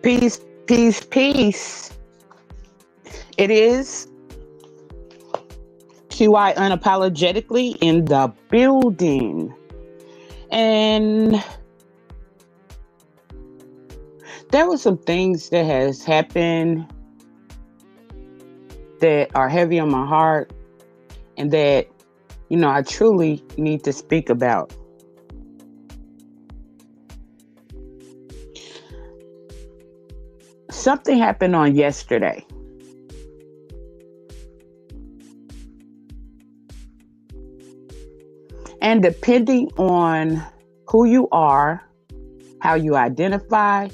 Peace, peace, peace. It is QI unapologetically in the building. And there were some things that has happened that are heavy on my heart and that, I truly need to speak about. Something happened on yesterday. And depending on who you are, how you identify,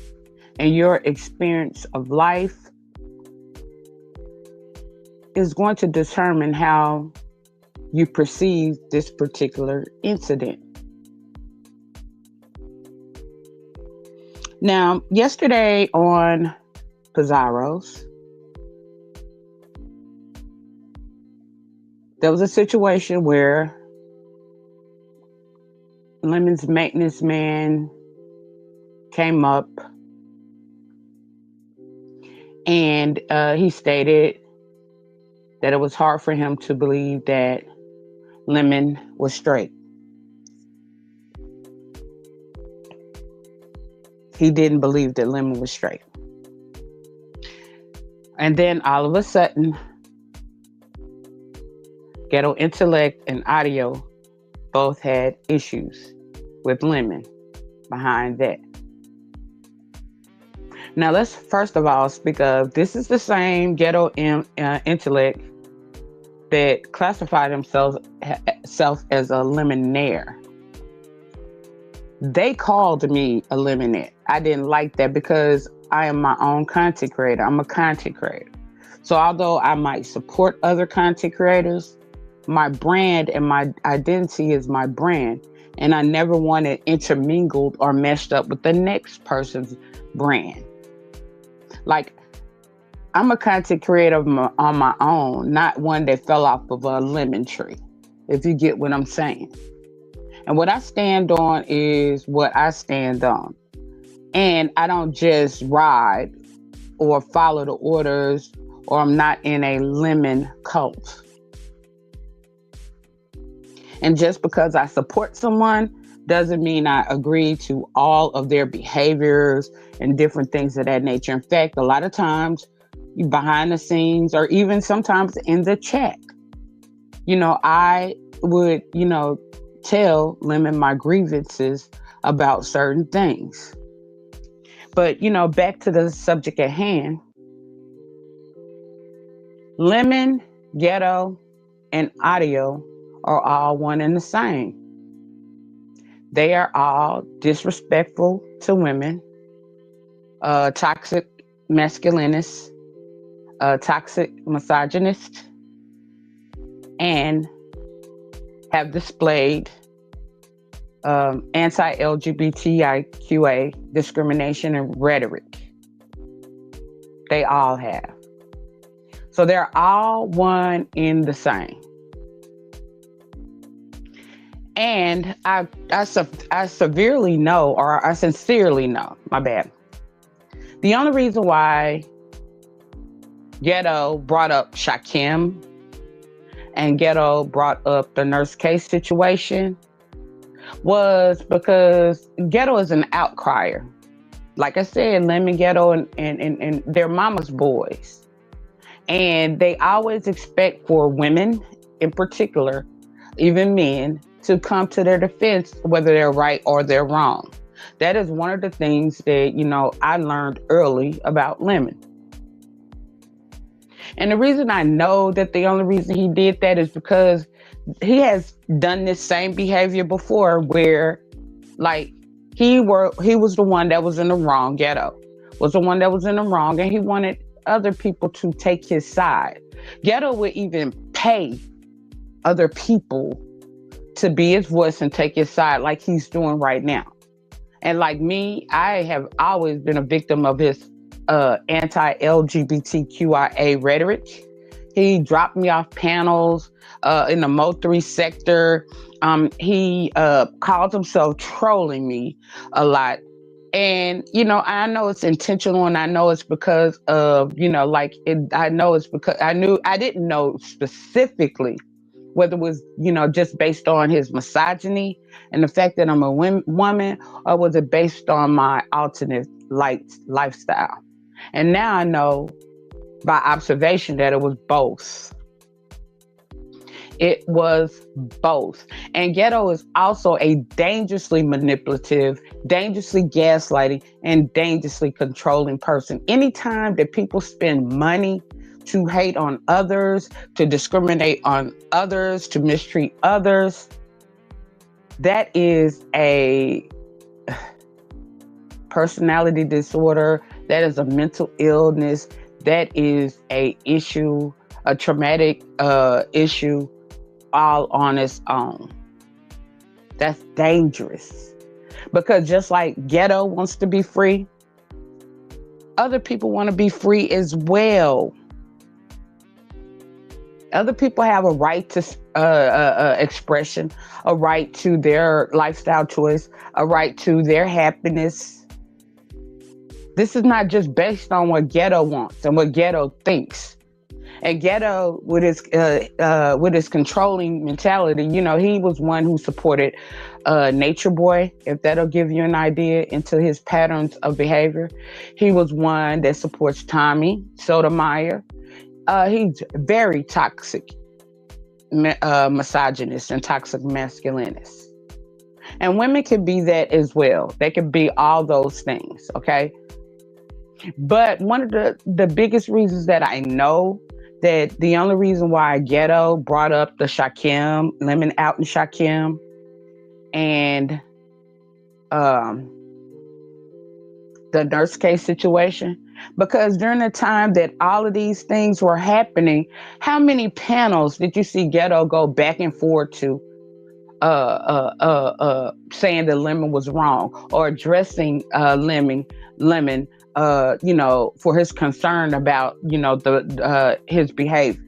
and your experience of life is going to determine how you perceive this particular incident. Now, yesterday on Pizarro's, there was a situation where Lemon's maintenance man came up and he stated that it was hard for him to believe that Lemon was straight. He didn't believe that Lemon was straight. And then all of a sudden, Ghetto, Intellect, and Audio both had issues with Lemon behind that. Now, let's first of all speak of, this is the same Ghetto Intellect that classified himself as a lemonaire. They called me a lemonette. I didn't like that because I am my own content creator. I'm a content creator. So although I might support other content creators, my brand and my identity is my brand. And I never want it intermingled or meshed up with the next person's brand. Like, I'm a content creator on my own, not one that fell off of a lemon tree, if you get what I'm saying. And what I stand on is what I stand on. And I don't just ride or follow the orders, or I'm not in a lemon cult. And just because I support someone doesn't mean I agree to all of their behaviors and different things of that nature. In fact, a lot of times behind the scenes or even sometimes in the chat, I would, tell Lemon my grievances about certain things. But, back to the subject at hand, Lemon, Ghetto, and Audio are all one and the same. They are all disrespectful to women, toxic masculinists, toxic misogynists, and have displayed anti-LGBTIQA discrimination and rhetoric. They all have. So they're all one in the same. And I severely know, or I sincerely know, my bad. The only reason why Ghetto brought up Shakim and Ghetto brought up the Nurse Case situation was because Ghetto is an outcrier. Like I said, Lemon, Ghetto, and their mama's boys. And they always expect for women in particular, even men, to come to their defense, whether they're right or they're wrong. That is one of the things that, I learned early about Lemon. And the reason I know that the only reason he did that is because he has done this same behavior before where, like, he was the one that was in the wrong. Ghetto was the one that was in the wrong, and he wanted other people to take his side. Ghetto would even pay other people to be his voice and take his side like he's doing right now. And like me, I have always been a victim of his anti-LGBTQIA rhetoric. He dropped me off panels in the Mo3 sector. He called himself trolling me a lot. And, I know it's intentional, and I know it's because of, I know it's because I didn't know specifically whether it was, just based on his misogyny and the fact that I'm a woman, or was it based on my alternate lifestyle? And now I know by observation that it was both. It was both. And Ghetto is also a dangerously manipulative, dangerously gaslighting, and dangerously controlling person. Anytime that people spend money to hate on others, to discriminate on others, to mistreat others, that is a personality disorder. That is a mental illness. That is a issue, a traumatic issue all on its own. That's dangerous. Because just like Ghetto wants to be free, other people want to be free as well. Other people have a right to expression, a right to their lifestyle choice, a right to their happiness. This is not just based on what Ghetto wants and what Ghetto thinks. And Ghetto, with his controlling mentality, he was one who supported Nature Boy, if that'll give you an idea into his patterns of behavior. He was one that supports Tommy Sotomayor. He's very toxic, misogynist and toxic masculinist. And women can be that as well. They can be all those things, okay? But one of the biggest reasons that I know that the only reason why Ghetto brought up the Shakim, Lemon out in Shakim, and the Nurse Case situation, because during the time that all of these things were happening, how many panels did you see Ghetto go back and forth to saying that Lemon was wrong, or addressing Lemon for his concern about his behavior?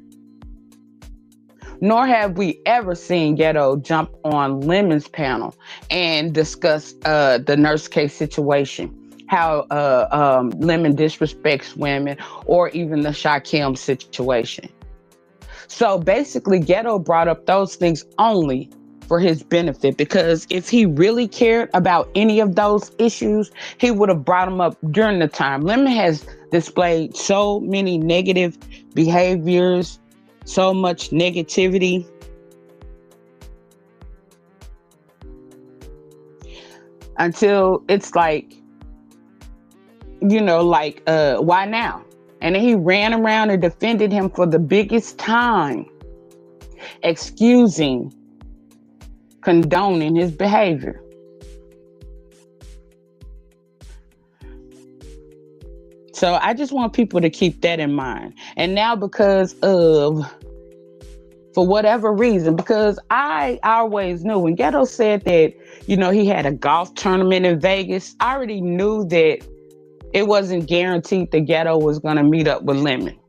Nor have we ever seen Ghetto jump on Lemon's panel and discuss the Nurse Case situation, how Lemon disrespects women, or even the Shakim situation. So basically, Ghetto brought up those things only for his benefit, because if he really cared about any of those issues, he would have brought them up during the time. Lemon has displayed so many negative behaviors, so much negativity. Until it's like, why now? And then he ran around and defended him for the biggest time, excusing, condoning his behavior. So I just want people to keep that in mind. And now, for whatever reason, because I always knew when Ghetto said that, he had a golf tournament in Vegas, I already knew that it wasn't guaranteed that Ghetto was going to meet up with Lemon.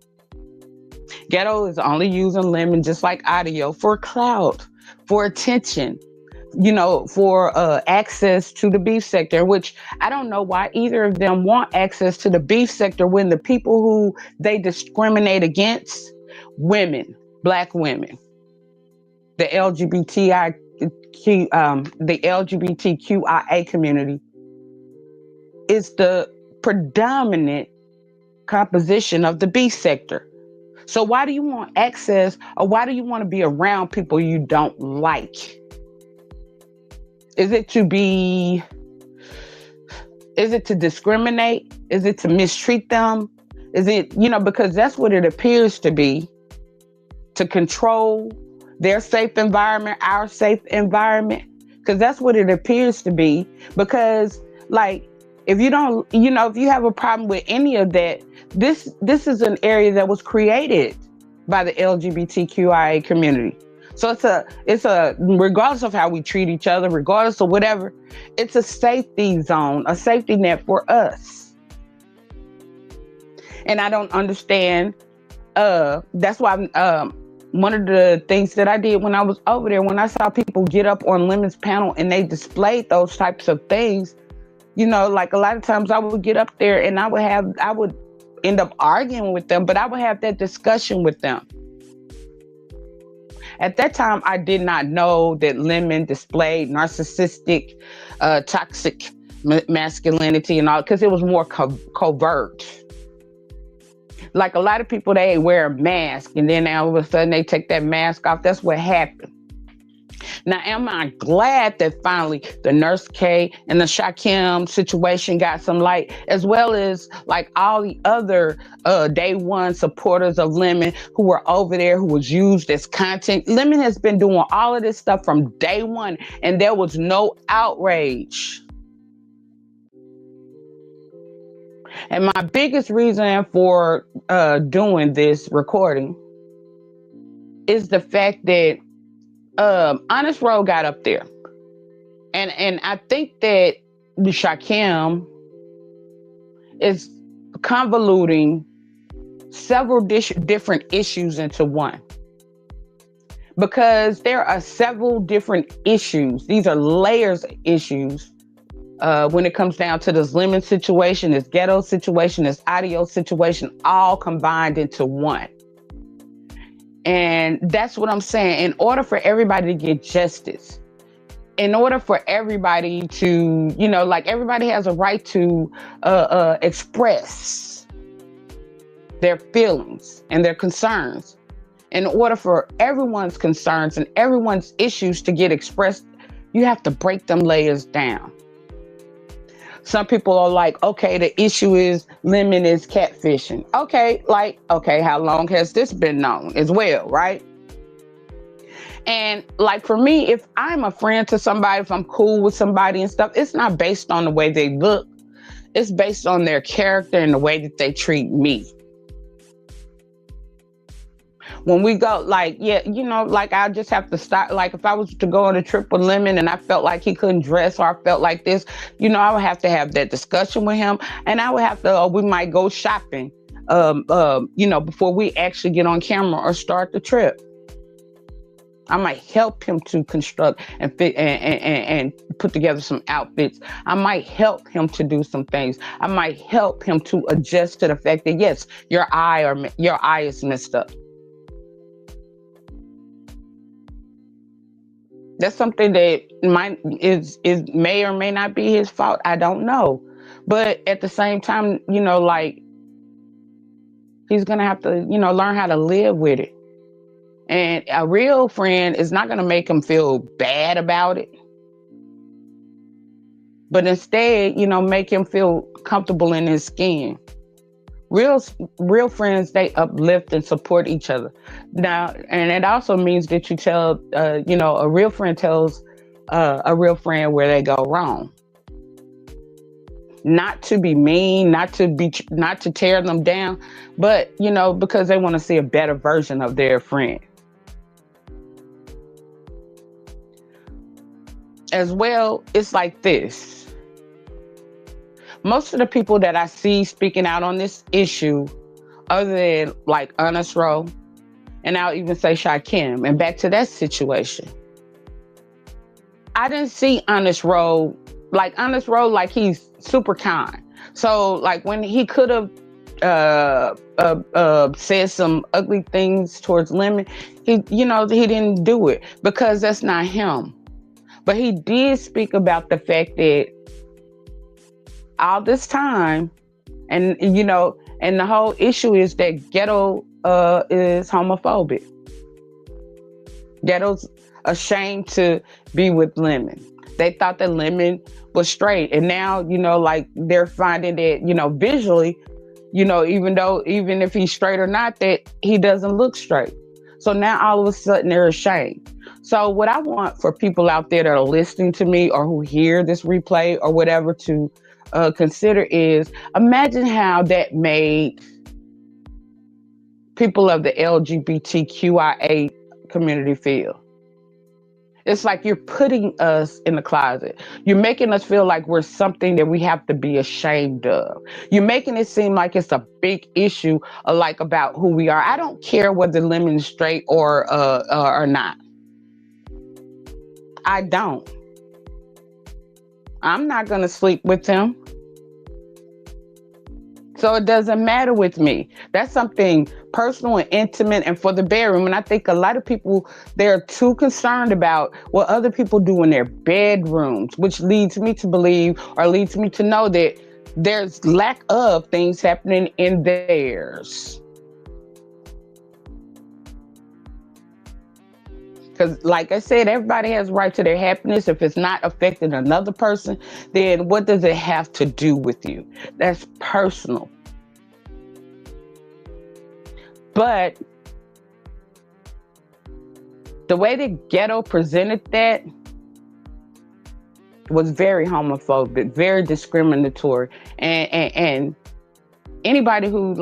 Ghetto is only using Lemon, just like Audio, for clout, for attention, for access to the beef sector, which I don't know why either of them want access to the beef sector when the people who they discriminate against, women, Black women, the LGBTQIA community, is the predominant composition of the beef sector. So why do you want access, or why do you want to be around people you don't like? Is it to discriminate? Is it to mistreat them? Is it, because that's what it appears to be, to control their safe environment, our safe environment, because that's what it appears to be. Because, like, if you don't, if you have a problem with any of that, this is an area that was created by the LGBTQIA community. So it's a regardless of how we treat each other, regardless of whatever, it's a safety zone, a safety net for us. And I don't understand. That's why one of the things that I did when I was over there, when I saw people get up on Lemon's panel and they displayed those types of things, like a lot of times I would get up there and I would end up arguing with them, but I would have that discussion with them. At that time, I did not know that Lemon displayed narcissistic, toxic masculinity and all, because it was more covert. Like a lot of people, they wear a mask and then all of a sudden they take that mask off. That's what happened. Now, am I glad that finally the Nurse K and the Shakim situation got some light, as well as like all the other day one supporters of Lemon who were over there, who was used as content. Lemon has been doing all of this stuff from day one, and there was no outrage. And my biggest reason for doing this recording is the fact that Honest Road got up there. And I think that the Shakim is convoluting several different issues into one. Because there are several different issues. These are layers of issues when it comes down to this Lemon situation, this Ghetto situation, this Audio situation, all combined into one. And that's what I'm saying. In order for everybody to get justice, in order for everybody to, like everybody has a right to express their feelings and their concerns. In order for everyone's concerns and everyone's issues to get expressed, you have to break them layers down. Some people are like, okay, the issue is Lemon is catfishing. Okay, how long has this been known as well, right? And like for me, if I'm a friend to somebody, if I'm cool with somebody and stuff, it's not based on the way they look. It's based on their character and the way that they treat me. When we go, I just have to stop. Like if I was to go on a trip with Lemon and I felt like he couldn't dress, or I felt like this, I would have to have that discussion with him, and I would have to, we might go shopping, before we actually get on camera or start the trip. I might help him to construct and fit and put together some outfits. I might help him to do some things. I might help him to adjust to the fact that, yes, your eye is messed up. That's something that might is may or may not be his fault. I don't know. But at the same time, like he's gonna have to, learn how to live with it. And a real friend is not gonna make him feel bad about it, but instead, make him feel comfortable in his skin. Real real friends, they uplift and support each other. Now, and it also means that you tell, a real friend tells a real friend where they go wrong. Not to be mean, not to tear them down, but because they want to see a better version of their friend. As well, it's like this. Most of the people that I see speaking out on this issue, other than like Honest Row, and I'll even say Shy Kim, and back to that situation, I didn't see Honest Row, like he's super kind. So like when he could have said some ugly things towards Lemon, he didn't do it because that's not him. But he did speak about the fact that all this time, and and the whole issue is that Ghetto is homophobic. Ghetto's ashamed to be with Lemon. They thought that Lemon was straight, and now like they're finding that visually, even if he's straight or not, that he doesn't look straight. So now all of a sudden they're ashamed. So what I want for people out there that are listening to me or who hear this replay or whatever to consider is, imagine how that made people of the LGBTQIA community feel. It's like you're putting us in the closet. You're making us feel like we're something that we have to be ashamed of. You're making it seem like it's a big issue, like about who we are. I don't care whether Lemon's straight or not. I don't. I'm not gonna sleep with him. So it doesn't matter with me. That's something personal and intimate and for the bedroom. And I think a lot of people, they're too concerned about what other people do in their bedrooms, which leads me to believe or leads me to know that there's lack of things happening in theirs. Because like I said, everybody has a right to their happiness. If it's not affecting another person, then what does it have to do with you? That's personal. But the way that Ghetto presented that was very homophobic, very discriminatory. And anybody who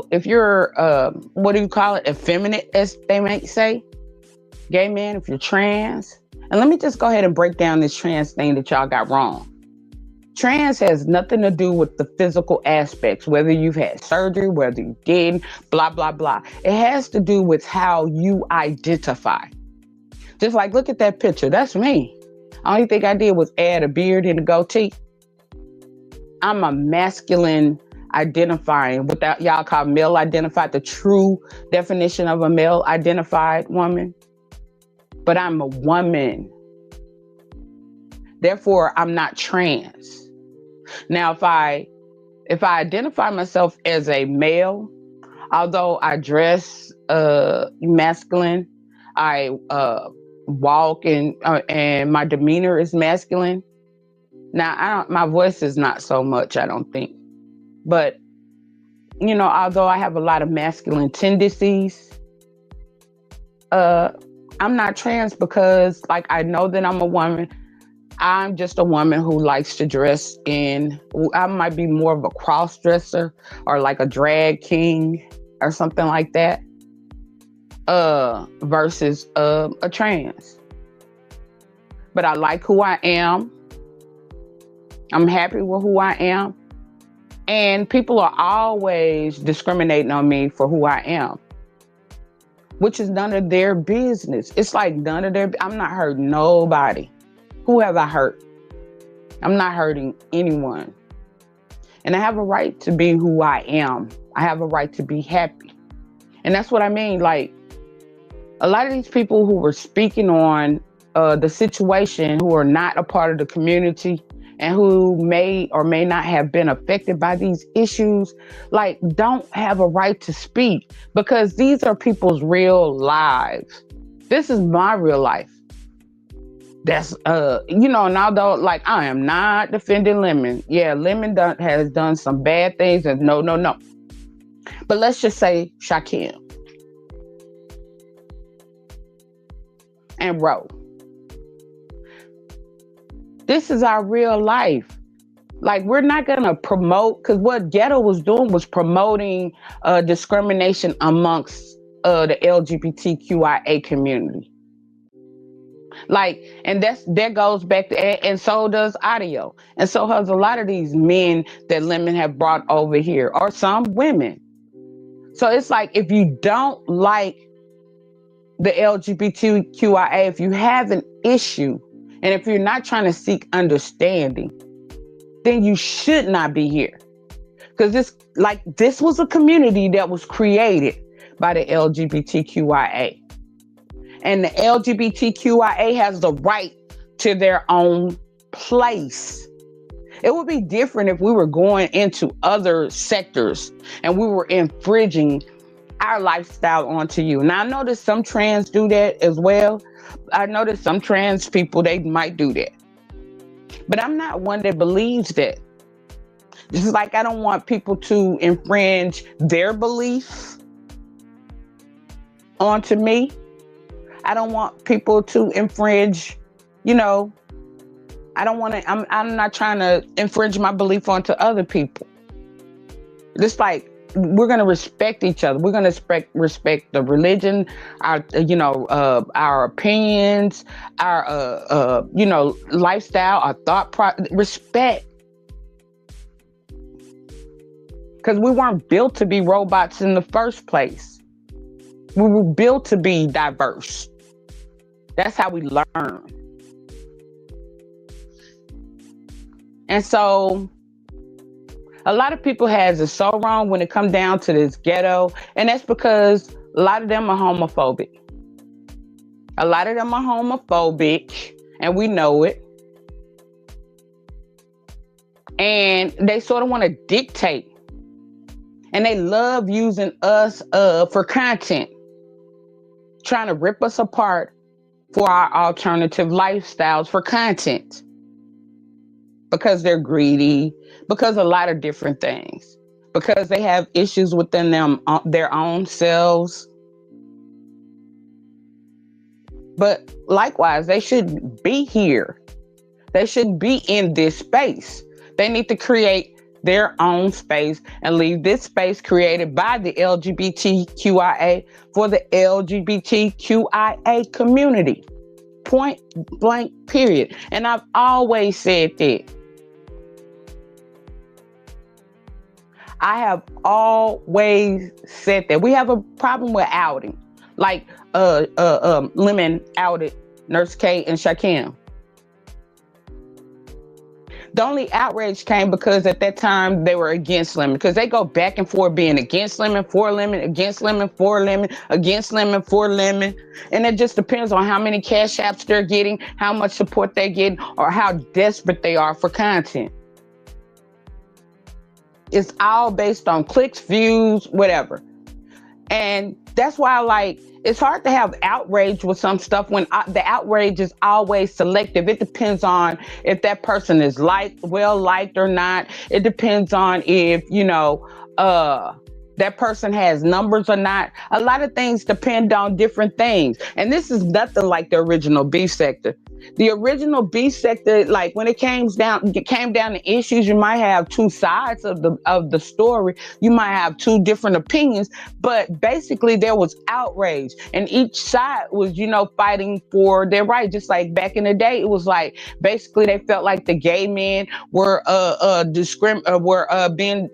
if you're what do you call it, effeminate, as they might say, gay man, if you're trans. And let me just go ahead and break down this trans thing that y'all got wrong. Trans has nothing to do with the physical aspects, whether you've had surgery, whether you didn't, blah blah blah. It has to do with how you identify. Just like, look at that picture, that's me. Only thing I did was add a beard and a goatee. I'm a masculine identifying, what that y'all call male identified, the true definition of a male identified woman. But I'm a woman. Therefore, I'm not trans. Now, if I identify myself as a male, although I dress masculine, I walk and my demeanor is masculine. Now, my voice is not so much, I don't think. But, although I have a lot of masculine tendencies, I'm not trans because, like, I know that I'm a woman. I'm just a woman who likes to dress I might be more of a cross dresser or like a drag king or something like that, versus a trans. But I like who I am. I'm happy with who I am. And people are always discriminating on me for who I am, which is none of their business. It's like I'm not hurting nobody. Who have I hurt? I'm not hurting anyone. And I have a right to be who I am. I have a right to be happy. And that's what I mean. Like, A lot of these people who were speaking on the situation, who are not a part of the community and who may or may not have been affected by these issues, like, don't have a right to speak, because these are people's real lives. This is my real life. That's and although, like, I am not defending Lemon. Yeah, Lemon has done some bad things, and no, no, no. But let's just say Shaquille and Ro. This is our real life. Like, we're not gonna promote, because what Ghetto was doing was promoting discrimination amongst the LGBTQIA community. Like, and that goes back to, and so does Audio, and so has a lot of these men that Lemon have brought over here, or some women. So it's like, if you don't like the LGBTQIA, if you have an issue, and if you're not trying to seek understanding, then you should not be here. Because this was a community that was created by the LGBTQIA. And the LGBTQIA has the right to their own place. It would be different if we were going into other sectors and we were infringing our lifestyle onto you. Now, I notice some trans do that as well. I notice some trans people, they might do that. But I'm not one that believes that. Just like I don't want people to infringe their beliefs onto me. I don't want people to infringe, I don't want to, I'm not trying to infringe my belief onto other people. Just like, we're going to respect each other. We're going to respect the religion, our opinions, our, lifestyle, our respect. Because we weren't built to be robots in the first place. We were built to be diverse. That's how we learn. And so a lot of people has it so wrong when it comes down to this ghetto. And that's because a lot of them are homophobic. A lot of them are homophobic, and we know it. And they sort of want to dictate. And they love using us for content, trying to rip us apart for our alternative lifestyles for content. Because they're greedy, because a lot of different things, because they have issues within them, their own selves. But likewise, they shouldn't be here. They shouldn't be in this space. They need to create their own space and leave this space created by the LGBTQIA for the LGBTQIA community. Point blank, period. And I've always said that. I have always said that. We have a problem with outing. Like Lemon outed Nurse K and Shaquem. The only outrage came because at that time they were against Lemon, because they go back and forth being against Lemon, for Lemon, against Lemon, for Lemon, against Lemon, for Lemon. And it just depends on how many cash apps they're getting, how much support they're getting, or how desperate they are for content. It's all based on clicks, views, whatever. And that's why, it's hard to have outrage with some stuff when the outrage is always selective. It depends on if that person is well liked or not. It depends on if, that person has numbers or not. A lot of things depend on different things. And this is nothing like the original beef sector. The original beef sector, like when it came down to issues, you might have two sides of the story. You might have two different opinions, but basically there was outrage, and each side was, fighting for their right. Just like back in the day, it was like basically they felt like the gay men were being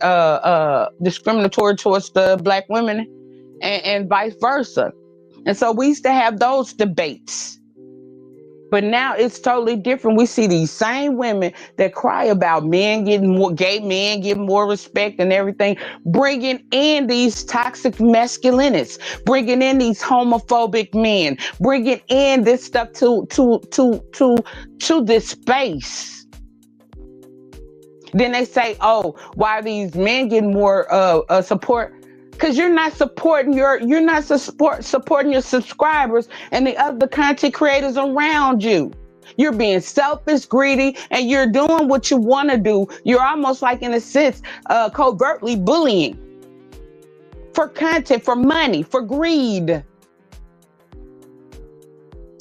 discriminatory towards the black women, and vice versa. And so we used to have those debates. But now it's totally different. We see these same women that cry about men getting more, gay men getting more respect and everything, bringing in these toxic masculinities, bringing in these homophobic men, bringing in this stuff to this space. Then they say, "Oh, why are these men getting more support?" Because you're not supporting your subscribers and the other content creators around you. You're being selfish, greedy, and you're doing what you want to do. You're almost like, in a sense, covertly bullying for content, for money, for greed.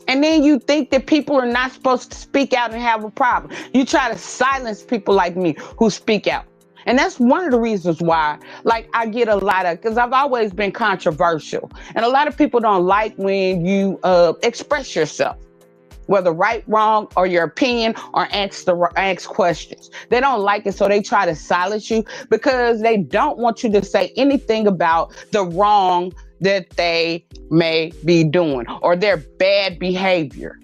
And then you think that people are not supposed to speak out and have a problem. You try to silence people like me who speak out. And that's one of the reasons why, like, I get a lot of, because I've always been controversial. And a lot of people don't like when you express yourself, whether right, wrong, or your opinion, or ask questions. They don't like it, so they try to silence you because they don't want you to say anything about the wrong that they may be doing or their bad behavior,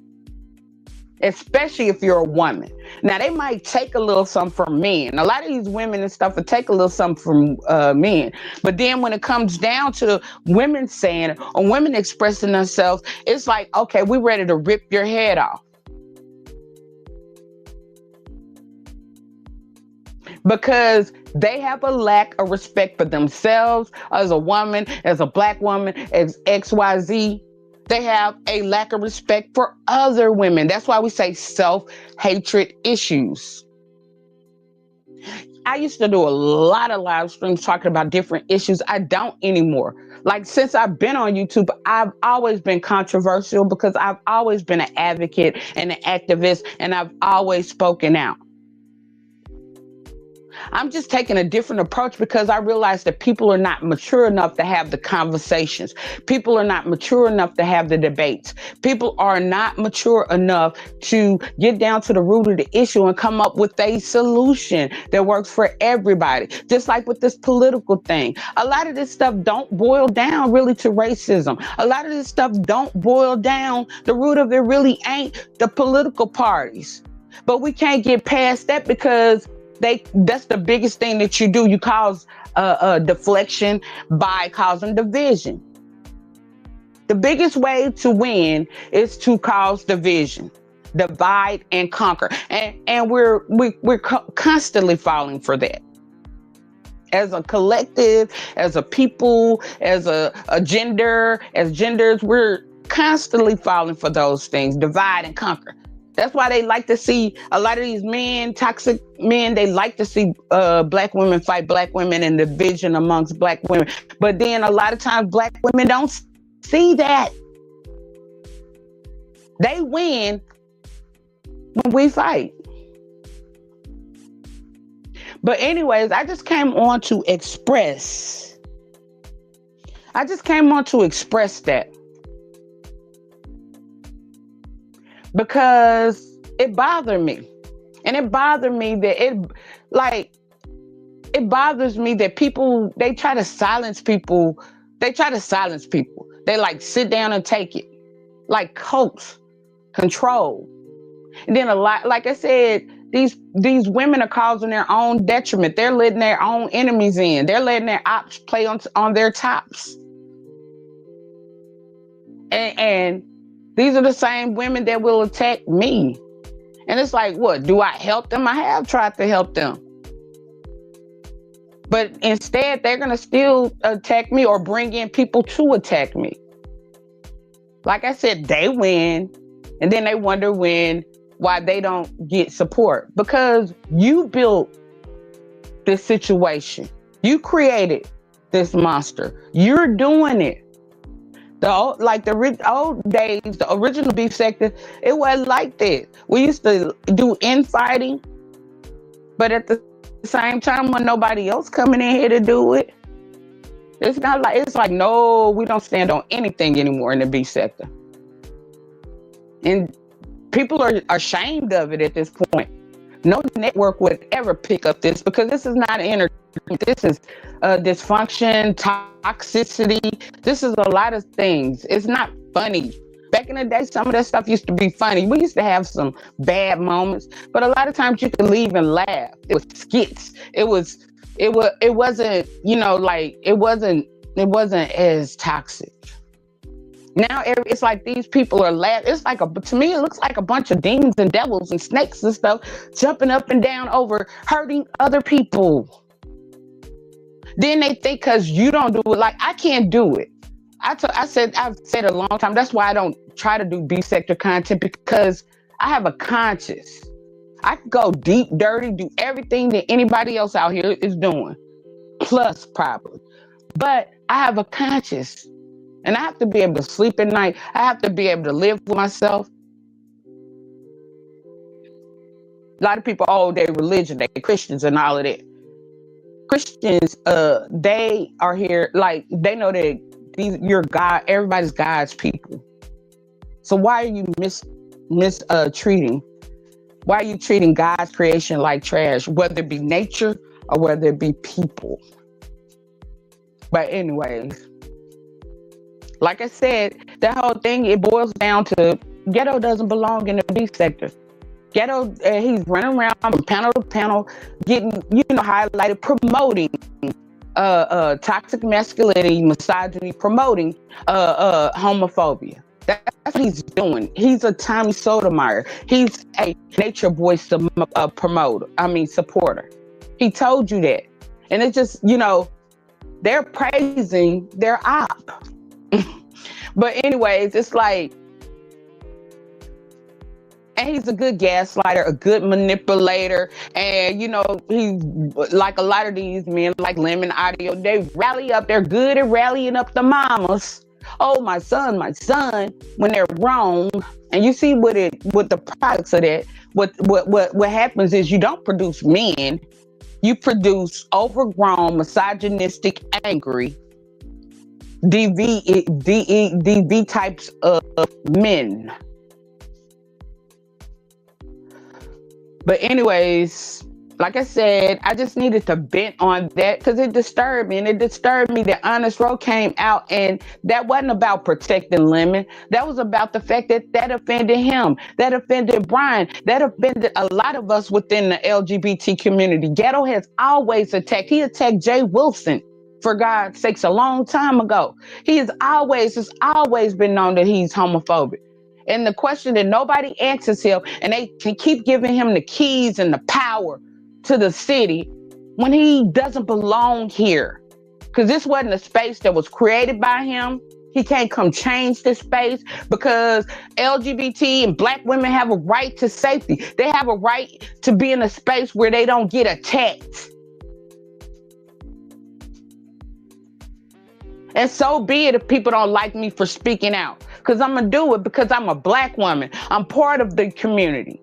especially if you're a woman. Now, they might take a little something from men. A lot of these women and stuff will take a little something from men. But then when it comes down to women saying it or women expressing themselves, it's like, okay, we're ready to rip your head off. Because they have a lack of respect for themselves as a woman, as a black woman, as XYZ. They have a lack of respect for other women. That's why we say self-hatred issues. I used to do a lot of live streams talking about different issues. I don't anymore. Like, since I've been on YouTube, I've always been controversial because I've always been an advocate and an activist, and I've always spoken out. I'm just taking a different approach because I realize that people are not mature enough to have the conversations. People are not mature enough to have the debates. People are not mature enough to get down to the root of the issue and come up with a solution that works for everybody. Just like with this political thing. A lot of this stuff don't boil down really to racism. A lot of this stuff don't boil down. The root of it really ain't the political parties. But we can't get past that because that's the biggest thing that you do. You cause a deflection by causing division. The biggest way to win is to cause division, divide and conquer, and we're constantly falling for that. As a collective, as a people, as a gender, as genders, we're constantly falling for those things, divide and conquer. That's why they like to see a lot of these men, toxic men, they like to see black women fight black women and division amongst black women. But then a lot of times black women don't see that. They win when we fight. But anyways, I just came on to express that. Because it bothered me. And it bothered me that it bothers me that people, they try to silence people. They like sit down and take it. Like coach, control. And then a lot, like I said, these women are causing their own detriment. They're letting their own enemies in. They're letting their ops play on their tops. And these are the same women that will attack me. And it's like, what? Do I help them? I have tried to help them. But instead, they're going to still attack me or bring in people to attack me. Like I said, they win. And then they wonder why they don't get support. Because you built this situation. You created this monster. You're doing it. The old days, the original beef sector, it wasn't like that. We used to do infighting, but at the same time, when nobody else coming in here to do it, it's like, no, we don't stand on anything anymore in the beef sector. And people are ashamed of it at this point. No network would ever pick up this because this is not entertainment. This is dysfunction, toxicity. This is a lot of things. It's not funny Back in the day, some of that stuff used to be funny. We used to have some bad moments, but a lot of times you could leave and laugh. It was skits. It wasn't, like it wasn't as toxic. Now it's like these people are laughing. It's like to me, it looks like a bunch of demons and devils and snakes and stuff jumping up and down over hurting other people. Then they think because you don't do it, like I can't do it. I've said a long time. That's why I don't try to do B sector content, because I have a conscience. I can go deep, dirty, do everything that anybody else out here is doing, plus probably. But I have a conscience, and I have to be able to sleep at night. I have to be able to live with myself. A lot of people, oh, they religion, they Christians and all of that. Christians, they are here, like they know that you're God, everybody's God's people. So why are you treating? Why are you treating God's creation like trash, whether it be nature or whether it be people? But anyways, like I said, that whole thing, it boils down to Ghetto doesn't belong in the B sector. Ghetto, he's running around from panel to panel, getting, highlighted, promoting toxic masculinity, misogyny, promoting homophobia. That's what he's doing. He's a Tommy Sotomayor. He's a nature boy supporter. He told you that. And it's just, they're praising their op. But anyways, it's like, and he's a good gaslighter, a good manipulator. And, he's like a lot of these men, like Lemon Audio, they rally up. They're good at rallying up the mamas. Oh, my son, when they're wrong. And you see what the products of that, what happens is you don't produce men. You produce overgrown, misogynistic, angry, DV types of men. But anyways, like I said, I just needed to vent on that because it disturbed me. And it disturbed me that Honest Row came out, and that wasn't about protecting Lemon. That was about the fact that offended him. That offended Brian. That offended a lot of us within the LGBT community. Ghetto has always attacked. He attacked Jay Wilson, for God's sakes, a long time ago. It's always been known that he's homophobic. And the question that nobody answers him, and they can keep giving him the keys and the power to the city when he doesn't belong here. Because this wasn't a space that was created by him. He can't come change this space because LGBT and Black women have a right to safety. They have a right to be in a space where they don't get attacked. And so be it if people don't like me for speaking out. Because I'm going to do it because I'm a Black woman. I'm part of the community.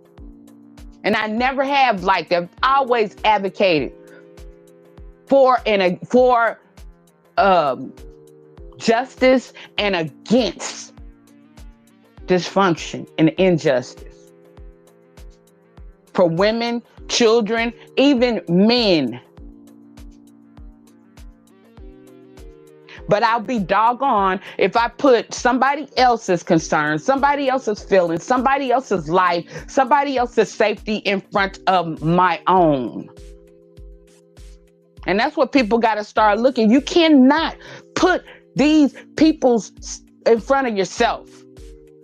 And I never have liked it. I've always advocated for justice and against dysfunction and injustice. For women, children, even men. But I'll be doggone if I put somebody else's concerns, somebody else's feelings, somebody else's life, somebody else's safety in front of my own. And that's what people got to start looking. You cannot put these people's in front of yourself.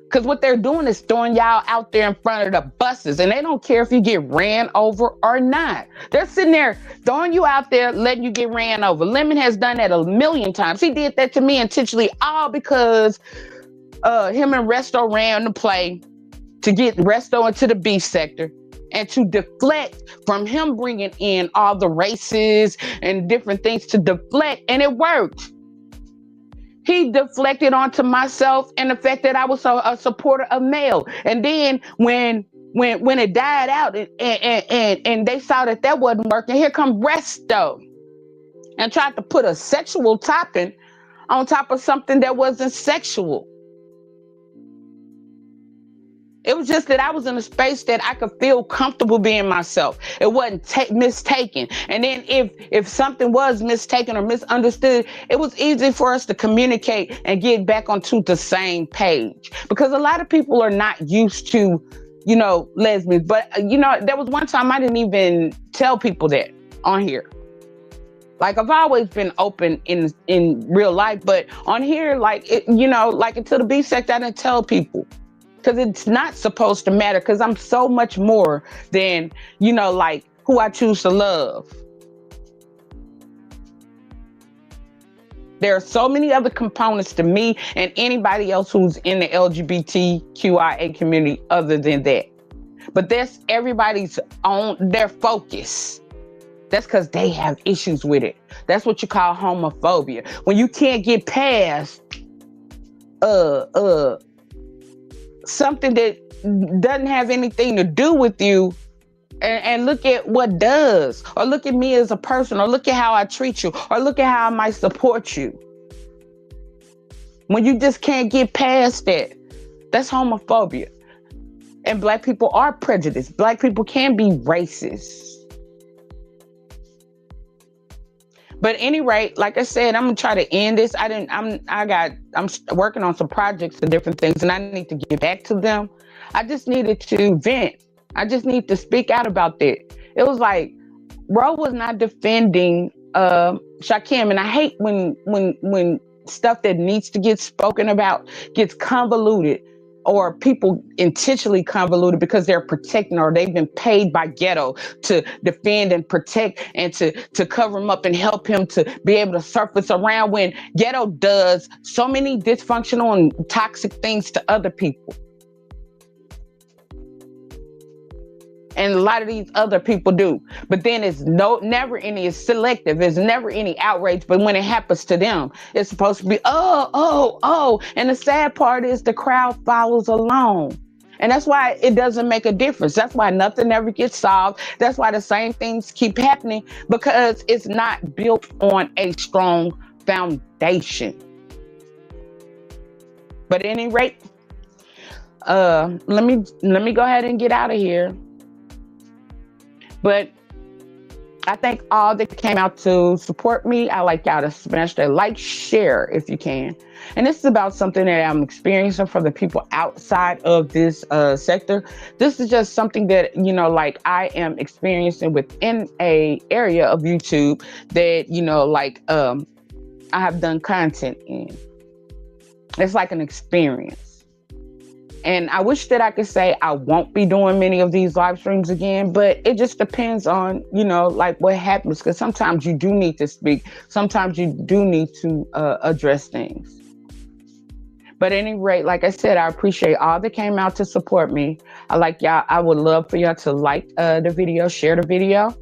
Because what they're doing is throwing y'all out there in front of the buses, and they don't care if you get ran over or not. They're sitting there throwing you out there, letting you get ran over. Lemon has done that a million times. He did that to me intentionally, all because him and Resto ran the play to get Resto into the B sector and to deflect from him bringing in all the races and different things to deflect, and it worked. He deflected onto myself and the fact that I was a supporter of male. And then when it died out and they saw that wasn't working, here come Resto and tried to put a sexual topping on top of something that wasn't sexual. It was just that I was in a space that I could feel comfortable being myself. It wasn't mistaken. And then if something was mistaken or misunderstood, it was easy for us to communicate and get back onto the same page. Because a lot of people are not used to, lesbians. But, there was one time I didn't even tell people that on here. Like, I've always been open in real life, but on here, like, into the B sect, I didn't tell people. Because it's not supposed to matter, because I'm so much more than, like who I choose to love. There are so many other components to me and anybody else who's in the LGBTQIA community other than that. But that's everybody's own, their focus. That's because they have issues with it. That's what you call homophobia. When you can't get past something that doesn't have anything to do with you, and look at what does, or look at me as a person, or look at how I treat you, or look at how I might support you. When you just can't get past that, that's homophobia. And Black people are prejudiced. Black people can be racist. But at any rate, like I said, I'm gonna try to end this. I'm working on some projects and different things, and I need to get back to them. I just needed to vent. I just need to speak out about that. It was like, Ro was not defending Shakim, and I hate when stuff that needs to get spoken about gets convoluted, or people intentionally convoluted because they're protecting, or they've been paid by Ghetto to defend and protect and to cover him up and help him to be able to surface around, when Ghetto does so many dysfunctional and toxic things to other people. And a lot of these other people do. But then it's it's selective. There's never any outrage. But when it happens to them, it's supposed to be, oh. And the sad part is the crowd follows along. And that's why it doesn't make a difference. That's why nothing ever gets solved. That's why the same things keep happening, because it's not built on a strong foundation. But at any rate, let me go ahead and get out of here. But I thank all that came out to support me. I like y'all to smash that like, share if you can. And this is about something that I'm experiencing from the people outside of this sector. This is just something that, I am experiencing within a area of YouTube that, I have done content in. It's like an experience. And I wish that I could say I won't be doing many of these live streams again, but it just depends on, what happens. Because sometimes you do need to speak. Sometimes you do need to address things. But at any rate, like I said, I appreciate all that came out to support me. I would love for y'all to like the video, share the video,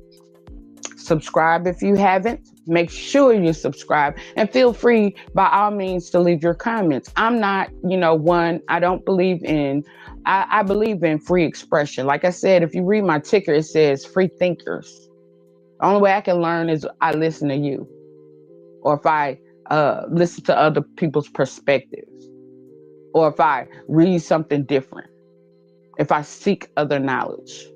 subscribe if you haven't. Make sure you subscribe, and feel free by all means to leave your comments. I'm not, I don't believe in, I believe in free expression. Like I said, if you read my ticker, it says free thinkers. The only way I can learn is I listen to you, or if I listen to other people's perspectives, or if I read something different, if I seek other knowledge.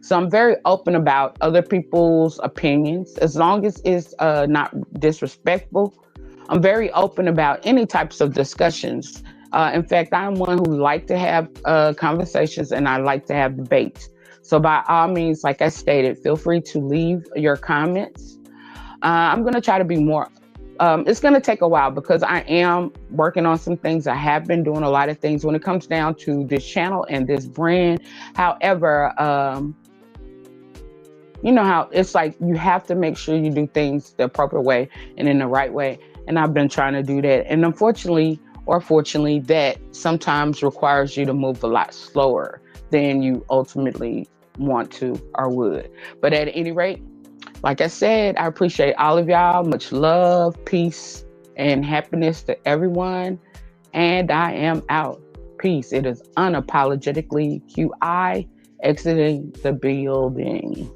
So I'm very open about other people's opinions, as long as it's not disrespectful. I'm very open about any types of discussions. In fact, I'm one who like to have conversations, and I like to have debates. So by all means, like I stated, feel free to leave your comments. I'm going to try to be more. It's going to take a while, because I am working on some things. I have been doing a lot of things when it comes down to this channel and this brand. However, you know how it's like, you have to make sure you do things the appropriate way and in the right way. And I've been trying to do that. And unfortunately, or fortunately, that sometimes requires you to move a lot slower than you ultimately want to or would. But at any rate, like I said, I appreciate all of y'all. Much love, peace, and happiness to everyone. And I am out. Peace. It is unapologetically QI exiting the building.